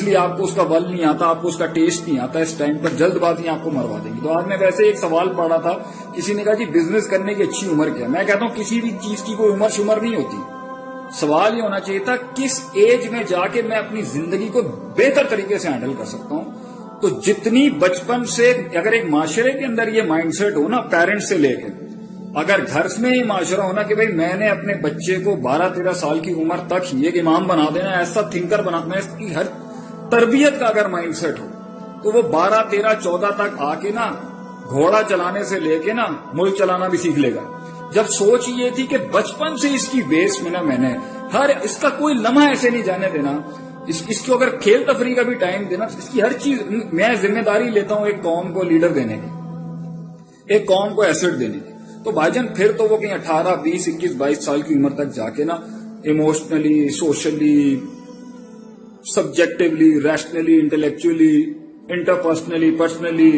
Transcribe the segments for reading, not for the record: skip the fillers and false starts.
لیے آپ کو اس کا ول نہیں آتا, آپ کو اس کا ٹیسٹ نہیں آتا, اس ٹائم پر جلد بازی آپ کو مروا دیں گی. تو آج میں ویسے ایک سوال پڑھا تھا, کسی نے کہا جی بزنس کرنے کی اچھی عمر کیا ہے. میں کہتا ہوں کسی بھی چیز کی کوئی عمر شمر نہیں ہوتی. سوال یہ ہونا چاہیے تھا کس ایج میں جا کے میں اپنی زندگی کو بہتر طریقے سے ہینڈل کر سکتا ہوں. تو جتنی بچپن سے اگر ایک معاشرے کے اندر یہ مائنڈ سیٹ ہو نا, پیرنٹس سے لے کے, اگر گھر میں یہ معاشرہ ہونا کہ بھائی میں نے اپنے بچے کو 12-13 سال کی عمر تک یہ امام بنا دینا, ایسا تھنکر بنا دینا, اس کی ہر تربیت کا اگر مائنڈ سیٹ ہو تو وہ 12-13-14 تک آ کے نا گھوڑا چلانے سے لے کے نا ملک چلانا بھی سیکھ لے گا. جب سوچ یہ تھی کہ بچپن سے اس کی بیس میں نا میں نے اس کا کوئی لمحہ ایسے نہیں جانے دینا, اس کو اگر کھیل تفریح کا بھی ٹائم دینا, اس کی ہر چیز میں ذمہ داری لیتا ہوں ایک قوم کو لیڈر دینے کی, ایک قوم کو ایسٹ دینے کی. تو بھائی جان پھر تو وہ کہیں 18, 20, 21, 22 سال کی عمر تک جا کے نا emotionally, socially, subjectively, rationally, intellectually, interpersonally, personally,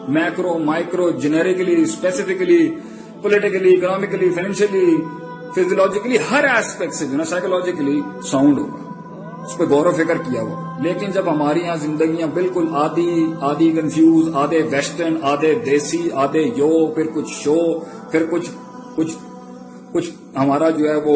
macro, micro, generically, specifically, politically, economically, financially, physiologically, ہر ایسپیکٹ سے جو نا سائیکولوجیکلی ساؤنڈ ہوگا, اس پہ غور و فکر کیا ہوا. لیکن جب ہماری یہاں زندگیاں بالکل آدھی کنفیوز, آدھے ویسٹرن, آدھے دیسی, آدھے پھر کچھ شو, پھر کچھ ہمارا جو ہے وہ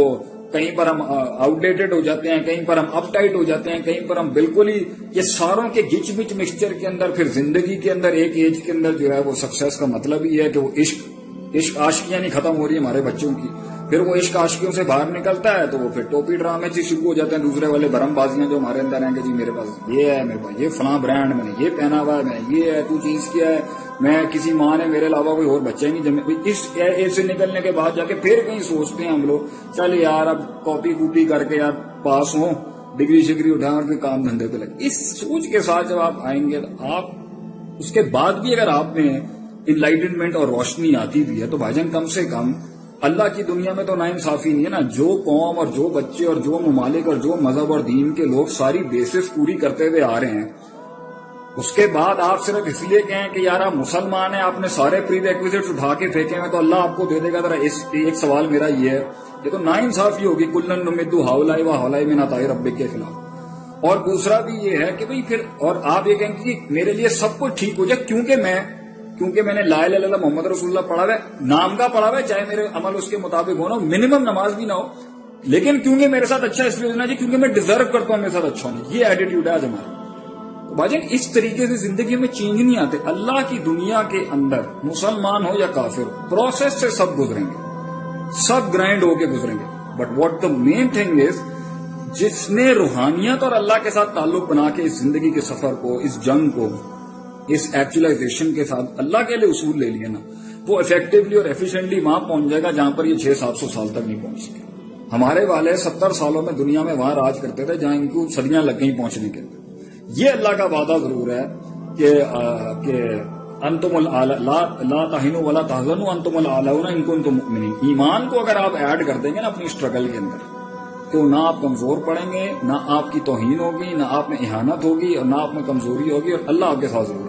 کہیں پر ہم آؤٹ ڈیٹڈ ہو جاتے ہیں, کہیں پر ہم اپ ٹائٹ ہو جاتے ہیں, کہیں پر ہم بالکل ہی یہ ساروں کے گچ بچ مکسچر کے اندر پھر زندگی کے اندر ایک ایج کے اندر جو ہے وہ سکسیس کا مطلب ہی ہے کہ وہ عشق عاشقیاں نہیں ختم ہو رہی ہمارے بچوں کی. پھر وہ عشق عاشقیوں سے باہر نکلتا ہے تو وہ پھر ٹوپی ڈرامے سے شروع ہو جاتے ہیں, دوسرے والے برہم بازیاں جو ہمارے اندر ہیں کہ جی میرے پاس یہ ہے, میرے پاس یہ فلاں برانڈ, میں نے یہ پہنا ہوا ہے, میں یہ ہے, تو چیز کیا ہے, میں کسی ماں نے میرے علاوہ کوئی اور بچہ ہی نہیں جمے. اس ایج سے نکلنے کے بعد جا کے پھر کہیں سوچتے ہیں ہم لوگ چل یار اب کاپی کوپی کر کے یار پاس ہوں, ڈگری شگری اٹھا اور کوئی کام دھندے پہ لگے. اس سوچ کے ساتھ جب آپ آئیں گے تو آپ اس کے بعد بھی اگر آپ میں انلائٹنمنٹ اور روشنی آتی بھی ہے تو بھائی جان کم سے کم اللہ کی دنیا میں تو ناانصافی نہیں ہے نا. جو قوم اور جو بچے اور جو ممالک اور جو مذہب اور دین کے لوگ ساری بیسس پوری کرتے ہوئے آ رہے ہیں, اس کے بعد آپ صرف اس لیے کہیں کہ یار آپ مسلمان ہیں, آپ نے سارے پری ریکویزٹس اٹھا کے پھینکے ہیں تو اللہ آپ کو دے دے گا. ذرا ایک سوال میرا یہ ہے, یہ تو ناانصافی ہوگی. کلن نمدو ہاؤلائی و ہاؤلائی من عطاء ربک کے خلاف. اور دوسرا بھی یہ ہے کہ بھئی پھر اور آپ یہ کہیں کہ میرے لیے سب کچھ ٹھیک ہو جائے کیونکہ میں نے لا الہ الا اللہ محمد رسول اللہ پڑھا ہوا ہے, نام کا پڑھا ہوا ہے, چاہے میرے عمل اس کے مطابق ہونا, منیمم نماز بھی نہ ہو, لیکن کیونکہ میرے ساتھ اچھا اس لیے ہونا چاہیے کیونکہ میں ڈیزرو کرتا ہوں میرے ساتھ اچھا ہونا. یہ ایٹیٹیوڈ ہے آج ہمارا. تو بھائی اس طریقے سے زندگی میں چینج نہیں آتے. اللہ کی دنیا کے اندر مسلمان ہو یا کافر ہو, پروسیس سے سب گزریں گے, سب گرائنڈ ہو کے گزریں گے. But what the main thing is, جس نے روحانیت اور اللہ کے ساتھ تعلق بنا کے اس زندگی کے سفر کو, اس جنگ کو, اس ایکچولائزیشن کے ساتھ اللہ کے لیے اصول لے لیے نا, وہ افیکٹولی اور ایفیشینٹلی وہاں پہنچ جائے گا جہاں پر یہ 600-700 سال تک نہیں پہنچ سکے. ہمارے والے 70 سالوں میں دنیا میں وہاں راج کرتے تھے جہاں ان کو صدیاں لگ گئی پہنچنے کے لیے. یہ اللہ کا وعدہ ضرور ہے کہ انتم لا تہنوا ولا تحزنوا انتم الاعلون ان کنتم مؤمنین. ایمان کو اگر آپ ایڈ کر دیں گے نا اپنی اسٹرگل کے اندر تو نہ آپ کمزور پڑیں گے, نہ آپ کی توہین ہوگی, نہ آپ میں اہانت ہوگی, اور نہ آپ میں کمزوری ہوگی, اور اللہ آپ کے ساتھ ضرور